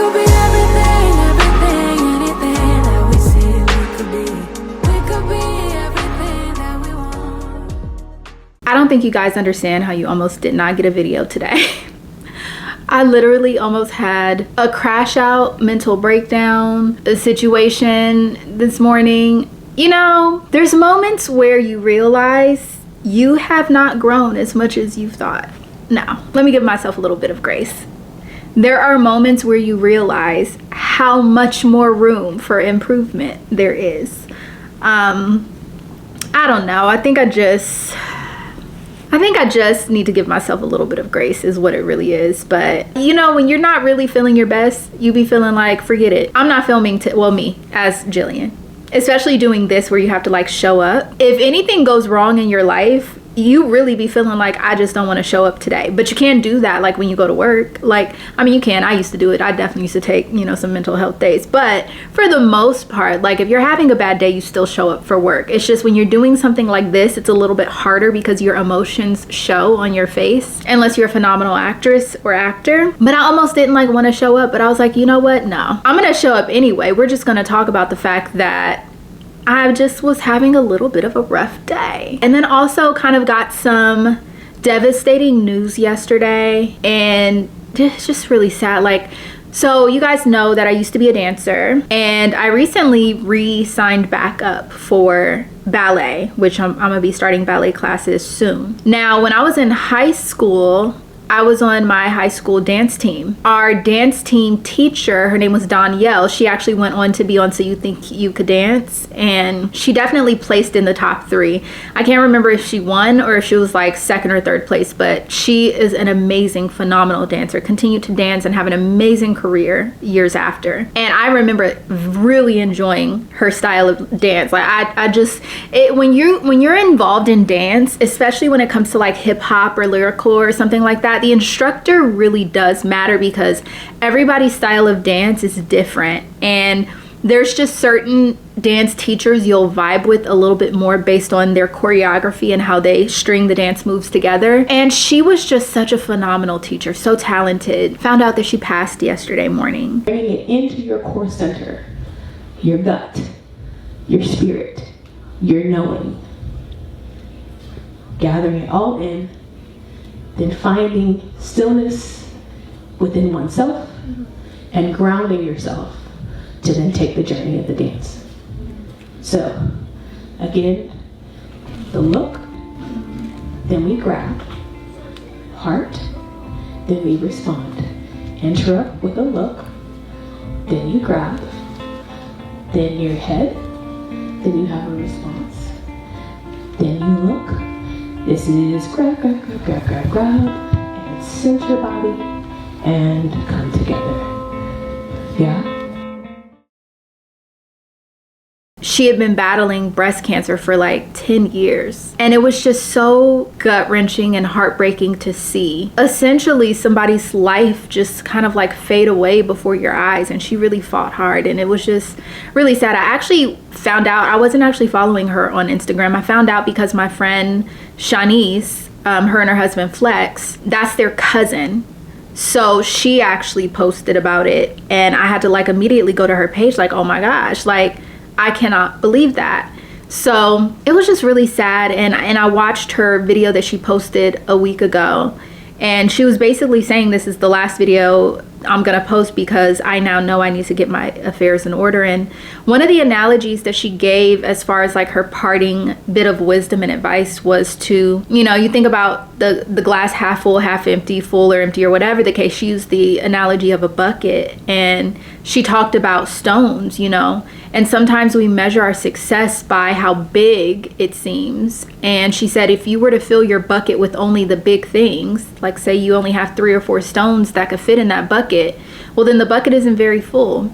could be everything, anything that we see we could be. We could be everything that we want. I don't think you guys understand how you almost did not get a video today. I literally almost had a crash out, mental breakdown, a situation this morning. You know, there's moments where you realize you have not grown as much as you thought. Now, let me give myself a little bit of grace. There are moments where you realize how much more room for improvement there is. I don't know. I think I just need to give myself a little bit of grace is what it really is. But you know, when you're not really feeling your best, you be feeling like, forget it. I'm not filming, well, me as Jillian, especially doing this where you have to like show up. If anything goes wrong in your life, you really be feeling like, I just don't want to show up today. But you can't do that like when you go to work. Like, I mean, you can. I used to do it. I definitely used to take, you know, some mental health days. But for the most part, like if you're having a bad day, you still show up for work. It's just when you're doing something like this, it's a little bit harder because your emotions show on your face, unless you're a phenomenal actress or actor. But I almost didn't like want to show up, but I was like, you know what? No, I'm going to show up anyway. We're just going to talk about the fact that I just was having a little bit of a rough day. And then also kind of got some devastating news yesterday, and it's just really sad. Like, so you guys know that I used to be a dancer, and I recently re-signed back up for ballet, which I'm gonna be starting ballet classes soon. Now, when I was in high school, I was on my high school dance team. Our dance team teacher, her name was Danielle. She actually went on to be on So You Think You Could Dance, and she definitely placed in the top 3. I can't remember if she won or if she was like 2nd or 3rd place, but she is an amazing, phenomenal dancer. Continued to dance and have an amazing career years after. And I remember really enjoying her style of dance. Like when you're involved in dance, especially when it comes to like hip hop or lyrical or something like that, the instructor really does matter because everybody's style of dance is different, and there's just certain dance teachers you'll vibe with a little bit more based on their choreography and how they string the dance moves together. And she was just such a phenomenal teacher, so talented. Found out that she passed yesterday morning. Bringing it into your core center, your gut, your spirit, your knowing. Gathering it all in, then finding stillness within oneself and grounding yourself to then take the journey of the dance. So, again, the look, then we grab, heart, then we respond. Interrupt with a look, then you grab, then your head, then you have a response, then you look. This is grab, grab, grab, grab, grab, grab, and center your body and come together. Yeah? She had been battling breast cancer for like 10 years. And it was just so gut-wrenching and heartbreaking to see. Essentially, somebody's life just kind of like fade away before your eyes. And she really fought hard. And it was just really sad. I actually found out, I wasn't actually following her on Instagram. I found out because my friend Shanice, her and her husband Flex, that's their cousin. So she actually posted about it. And I had to like immediately go to her page like, oh my gosh, like, I cannot believe that. So it was just really sad. And I watched her video that she posted a week ago, and she was basically saying this is the last video I'm gonna post because I now know I need to get my affairs in order. And one of the analogies that she gave as far as like her parting bit of wisdom and advice was to, you know, you think about the glass half full, half empty, full or empty or whatever the case. She used the analogy of a bucket, and she talked about stones, you know, and sometimes we measure our success by how big it seems. And she said if you were to fill your bucket with only the big things, like say you only have 3 or 4 stones that could fit in that bucket, well then the bucket isn't very full.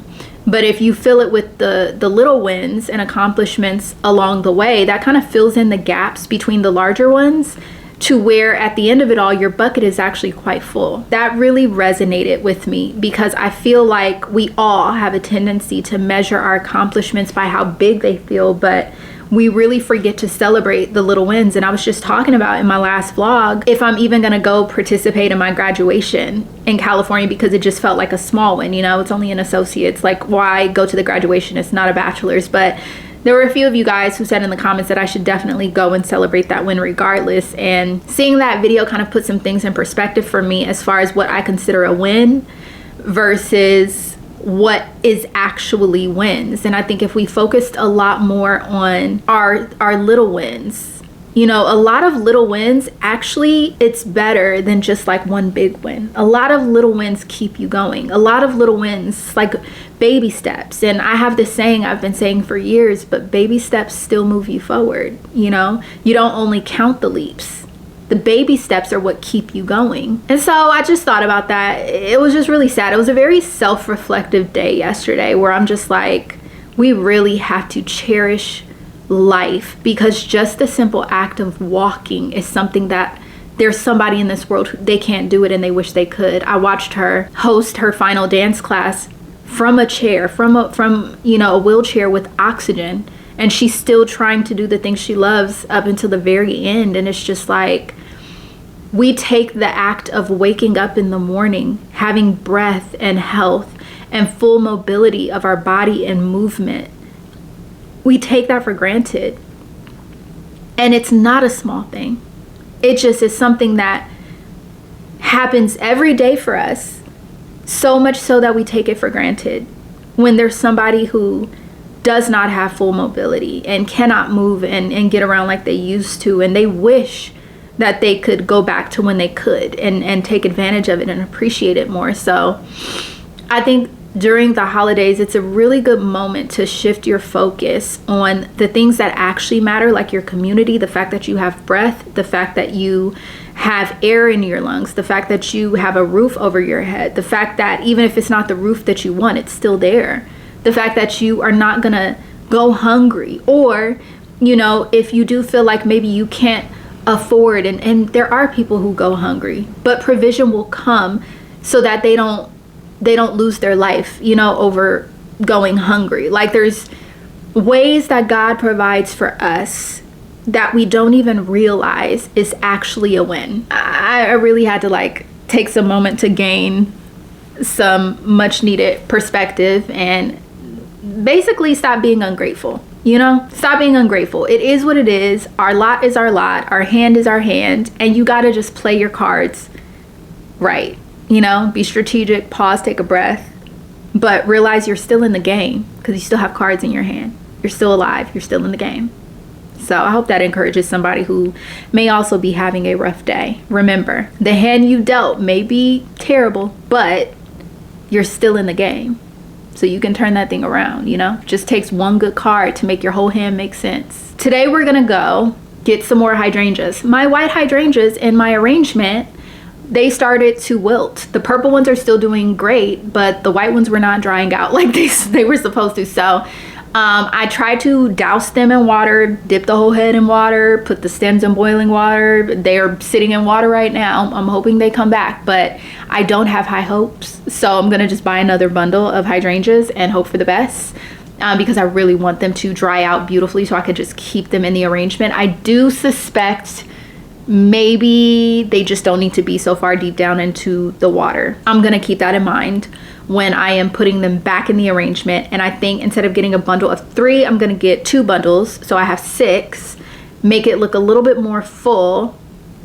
But if you fill it with the little wins and accomplishments along the way, that kind of fills in the gaps between the larger ones to where at the end of it all, your bucket is actually quite full. That really resonated with me because I feel like we all have a tendency to measure our accomplishments by how big they feel, but we really forget to celebrate the little wins. And I was just talking about in my last vlog, if I'm even gonna go participate in my graduation in California, because it just felt like a small win, you know, it's only an associate's, like why go to the graduation, it's not a bachelor's. But there were a few of you guys who said in the comments that I should definitely go and celebrate that win regardless. And seeing that video kind of put some things in perspective for me as far as what I consider a win versus what is actually wins. And I think if we focused a lot more on our little wins, you know, a lot of little wins, actually it's better than just like one big win. A lot of little wins keep you going. A lot of little wins, like baby steps. And I have this saying I've been saying for years, but baby steps still move you forward. You know, you don't only count the leaps. The baby steps are what keep you going. And so I just thought about that. It was just really sad. It was a very self-reflective day yesterday where I'm just like, we really have to cherish life, because just the simple act of walking is something that there's somebody in this world who they can't do it and they wish they could. I watched her host her final dance class from a chair, from you know, a wheelchair with oxygen. And she's still trying to do the things she loves up until the very end. And it's just like, we take the act of waking up in the morning, having breath and health and full mobility of our body and movement. We take that for granted. And it's not a small thing. It just is something that happens every day for us. So much so that we take it for granted. When there's somebody who does not have full mobility and cannot move and get around like they used to, and they wish that they could go back to when they could and take advantage of it and appreciate it more. So I think during the holidays, it's a really good moment to shift your focus on the things that actually matter, like your community, the fact that you have breath, the fact that you have air in your lungs, the fact that you have a roof over your head, the fact that even if it's not the roof that you want, it's still there. The fact that you are not gonna go hungry, or, you know, if you do feel like maybe you can't afford, and there are people who go hungry, but provision will come so that they don't lose their life, you know, over going hungry. Like, there's ways that God provides for us that we don't even realize is actually a win. I really had to like take some moment to gain some much needed perspective and basically stop being ungrateful. You know, stop being ungrateful. It is what it is. Our lot is our lot. Our hand is our hand. And you got to just play your cards right. You know, be strategic, pause, take a breath, but realize you're still in the game because you still have cards in your hand. You're still alive. You're still in the game. So I hope that encourages somebody who may also be having a rough day. Remember, the hand you dealt may be terrible, but you're still in the game. So you can turn that thing around, you know? Just takes one good card to make your whole hand make sense. Today we're gonna go get some more hydrangeas. My white hydrangeas in my arrangement, they started to wilt. The purple ones are still doing great, but the white ones were not drying out like they were supposed to. So I tried to douse them in water, dip the whole head in water, put the stems in boiling water. They are sitting in water right now. I'm hoping they come back, but I don't have high hopes. So I'm gonna just buy another bundle of hydrangeas and hope for the best, because I really want them to dry out beautifully so I could just keep them in the arrangement. I do suspect maybe they just don't need to be so far deep down into the water. I'm gonna keep that in mind when I am putting them back in the arrangement. And I think instead of getting a bundle of 3, I'm gonna get 2 bundles, so I have 6, make it look a little bit more full,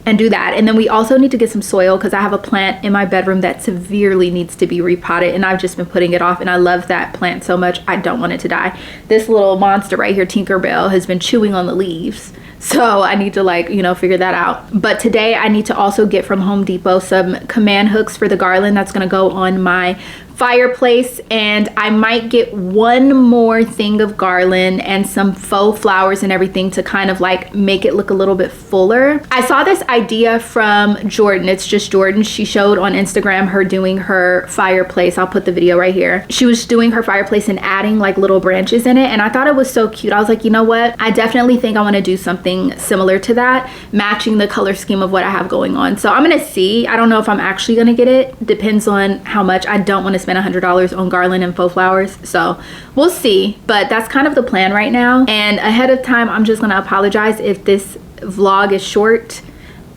and do that. And then we also need to get some soil because I have a plant in my bedroom that severely needs to be repotted, and I've just been putting it off, and I love that plant so much. I don't want it to die. This little monster right here, Tinkerbell, has been chewing on the leaves. So I need to, like, you know, figure that out. But today I need to also get from Home Depot some command hooks for the garland that's gonna go on my fireplace, and I might get one more thing of garland and some faux flowers and everything to kind of like make it look a little bit fuller. I saw this idea from Jordan. It's just Jordan. She showed on Instagram her doing her fireplace. I'll put the video right here. She was doing her fireplace and adding like little branches in it, and I thought it was so cute. I was like, you know what? I definitely think I want to do something similar to that, matching the color scheme of what I have going on. So I'm gonna see. I don't know if I'm actually gonna get it. Depends on how much. I don't want to spend spend $100 on garland and faux flowers. So we'll see, but that's kind of the plan right now. And ahead of time, I'm just gonna apologize if this vlog is short,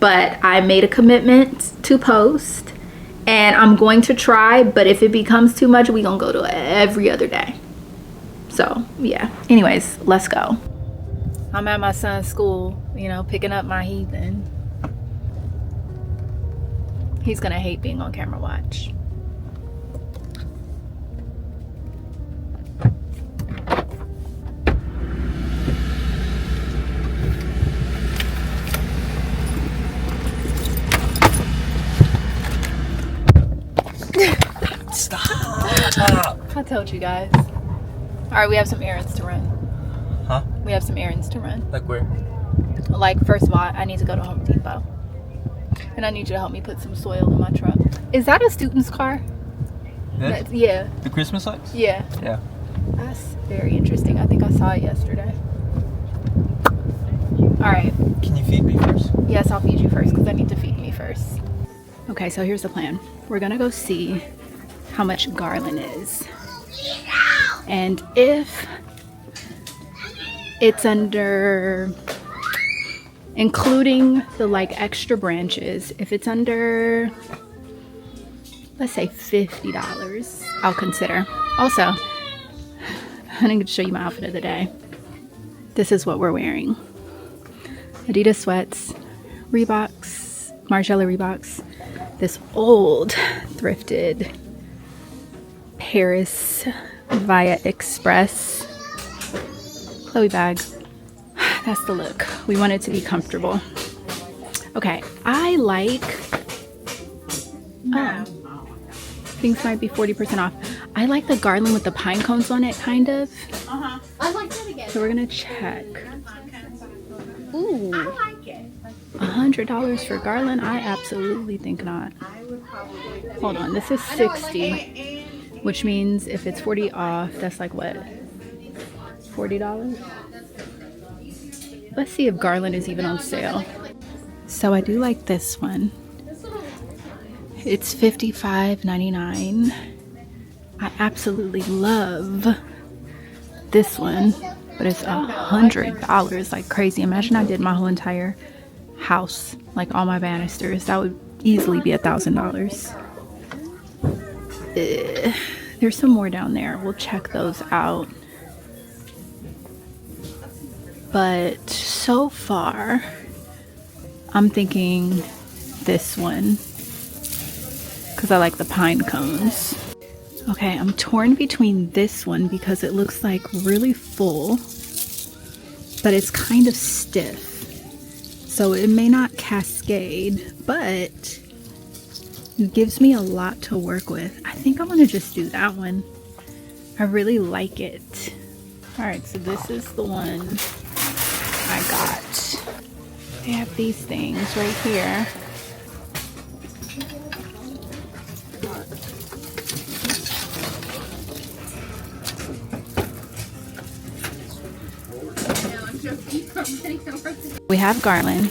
but I made a commitment to post and I'm going to try, but if it becomes too much, we gonna go to every other day. So yeah, anyways, let's go. I'm at my son's school, you know, picking up my heathen. He's gonna hate being on camera, watch. Stop! I told you guys. All right, we have some errands to run. Huh? We have some errands to run. Like where? Like, first of all, I need to go to Home Depot. And I need you to help me put some soil in my truck. Is that a student's car? This? Yeah. The Christmas lights? Yeah. Yeah. That's very interesting. I think I saw it yesterday. All right. Can you feed me first? Yes, I'll feed you first because I need to feed me first. Okay, so here's the plan. We're gonna go see how much garland is. And if it's under, including the like extra branches, if it's under, let's say $50, I'll consider. Also, I need to show you my outfit of the day. This is what we're wearing. Adidas sweats, Reeboks, Margiela Reeboks, this old thrifted Paris Via Express Chloe bag. That's the look. We want it to be comfortable. Okay, I like, things might be 40% off. I like the garland with the pine cones on it, kind of. I like that again. So we're gonna check. Ooh, I like it. $100 for garland? I absolutely think not. Hold on, this is 60, which means if it's 40 off, that's like what? $40? Let's see if garland is even on sale. So I do like this one. It's $55.99. I absolutely love this one, but it's $100 like crazy. Imagine I did my whole entire house, like all my banisters. That would easily be $1,000. There's some more down there. We'll check those out. But so far, I'm thinking this one because I like the pine cones. Okay, I'm torn between this one because it looks like really full, but it's kind of stiff. So it may not cascade, but it gives me a lot to work with. I think I'm gonna just do that one. I really like it. All right, so this is the one I got. They have these things right here. We have garland.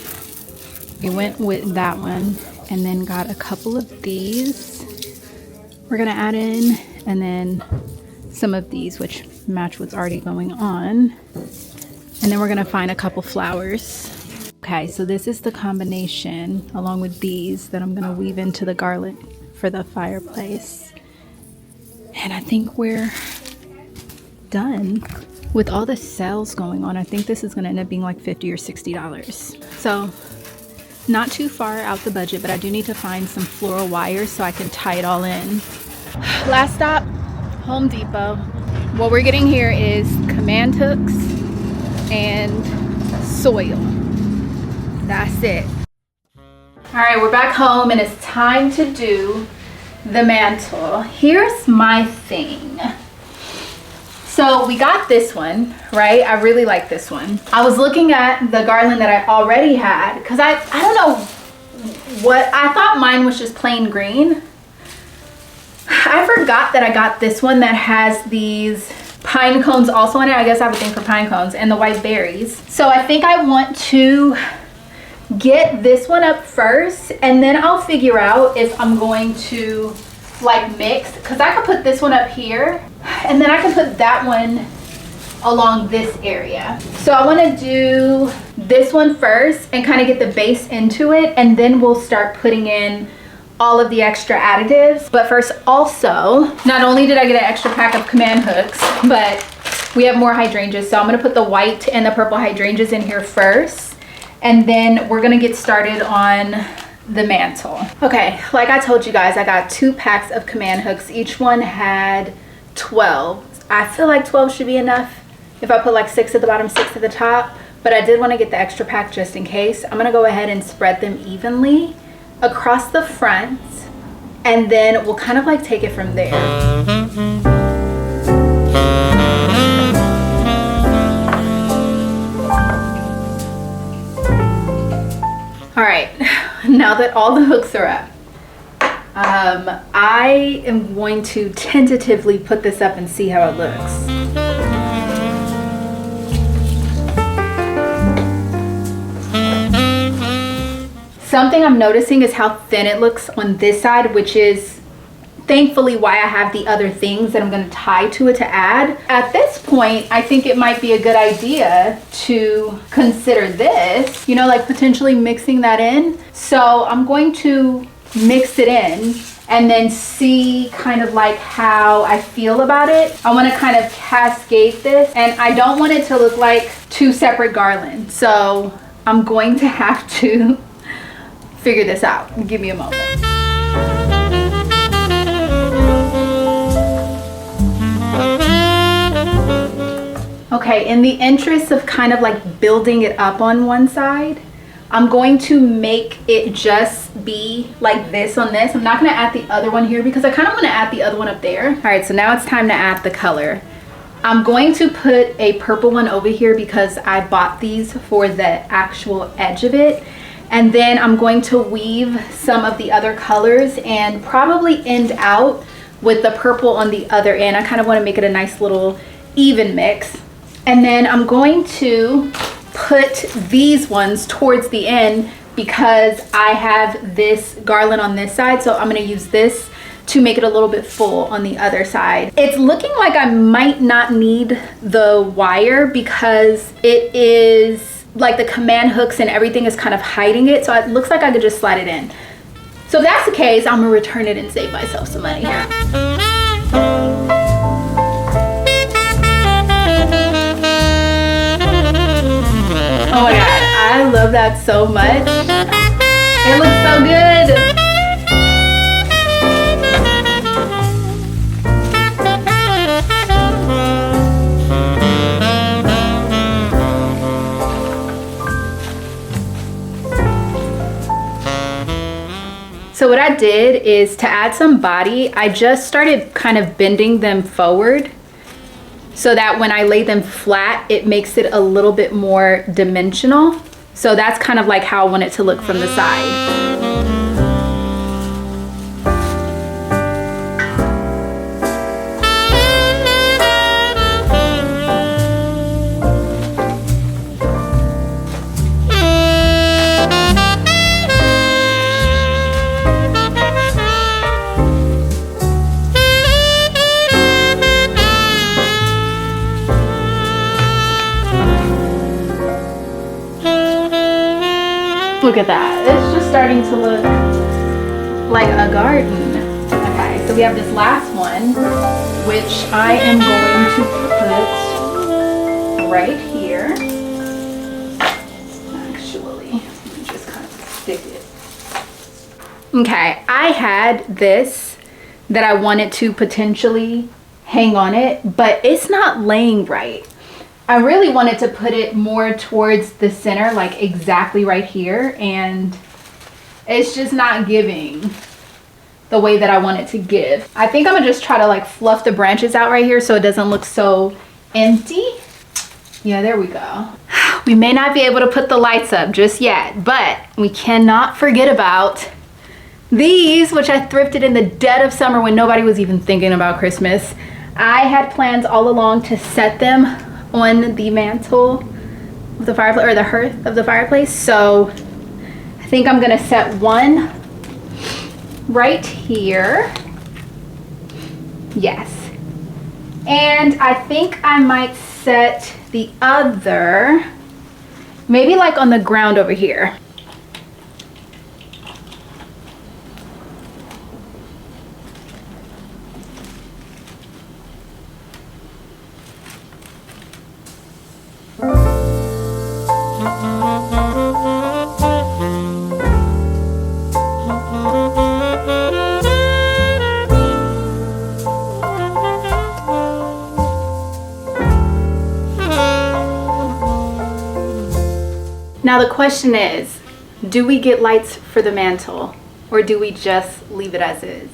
We went with that one and then got a couple of these we're gonna add in, and then some of these which match what's already going on, and then we're gonna find a couple flowers. Okay, so this is the combination along with these that I'm gonna weave into the garland for the fireplace, and I think we're done. With all the sales going on, I think this is gonna end up being like $50 or $60. So not too far out the budget, but I do need to find some floral wire so I can tie it all in. Last stop, Home Depot. What we're getting here is command hooks and soil. That's it. All right, we're back home and it's time to do the mantle. Here's my thing. So we got this one, right? I really like this one. I was looking at the garland that I already had because I don't know what, I thought mine was just plain green. I forgot that I got this one that has these pine cones also in it. I guess I have a thing for pine cones and the white berries. So I think I want to get this one up first and then I'll figure out if I'm going to like mixed, because I could put this one up here and then I can put that one along this area. So I want to do this one first and kind of get the base into it, and then we'll start putting in all of the extra additives. But first, also, not only did I get an extra pack of command hooks, but we have more hydrangeas. So I'm going to put the white and the purple hydrangeas in here first, and then we're going to get started on the mantle. Okay, like I told you guys, I got 2 packs of command hooks. Each one had 12. I feel like 12 should be enough if I put like 6 at the bottom, 6 at the top, but I did want to get the extra pack just in case. I'm going to go ahead and spread them evenly across the front, and then we'll kind of like take it from there. All right, now that all the hooks are up, I am going to tentatively put this up and see how it looks. Something I'm noticing is how thin it looks on this side, which is thankfully why I have the other things that I'm going to tie to it to add. At this point, I think it might be a good idea to consider this, you know, like potentially mixing that in. So I'm going to mix it in and then see kind of like how I feel about it. I want to kind of cascade this, and I don't want it to look like 2 separate garlands. So I'm going to have to figure this out. Give me a moment. Okay, in the interest of kind of like building it up on one side, I'm going to make it just be like this on this. I'm not going to add the other one here because I kind of want to add the other one up there. All right, so now it's time to add the color. I'm going to put a purple one over here because I bought these for the actual edge of it. And then I'm going to weave some of the other colors and probably end out with the purple on the other end. I kind of want to make it a nice little even mix. And then I'm going to put these ones towards the end because I have this garland on this side. So I'm going to use this to make it a little bit full on the other side. It's looking like I might not need the wire because it is like the command hooks and everything is kind of hiding it. So it looks like I could just slide it in. So if that's the case, I'm gonna return it and save myself some money. Oh my God, I love that so much. It looks so good. So what I did is to add some body, I just started kind of bending them forward so that when I lay them flat, it makes it a little bit more dimensional. So that's kind of like how I want it to look from the side. Look at that. It's just starting to look like a garden. Okay, so we have this last one, which I am going to put right here. Actually, let me just kind of stick it. Okay, I had this that I wanted to potentially hang on it, but it's not laying right. I really wanted to put it more towards the center, like exactly right here, and it's just not giving the way that I want it to give. I think I'm gonna just try to like fluff the branches out right here so it doesn't look so empty. Yeah, there we go. We may not be able to put the lights up just yet, but we cannot forget about these, which I thrifted in the dead of summer when nobody was even thinking about Christmas. I had plans all along to set them on the mantle of the fireplace, or the hearth of the fireplace. So I think I'm gonna set one right here. Yes. And I think I might set the other, maybe like on the ground over here. Now the question is, do we get lights for the mantle or do we just leave it as is?